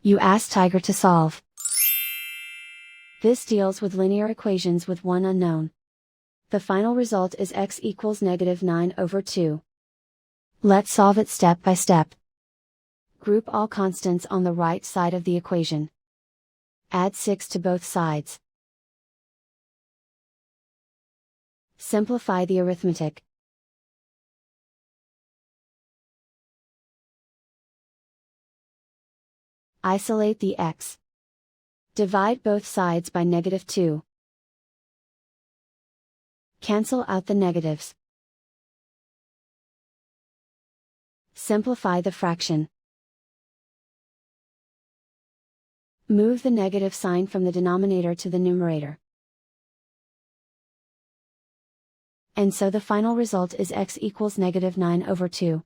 You ask Tiger to solve. This deals with linear equations with one unknown. The final result is x equals -9/2. Let's solve it step by step. Group all constants on the right side of the equation. Add 6 to both sides. Simplify the arithmetic. Isolate the x. Divide both sides by -2. Cancel out the negatives. Simplify the fraction. Move the negative sign from the denominator to the numerator. And so the final result is x equals -9/2.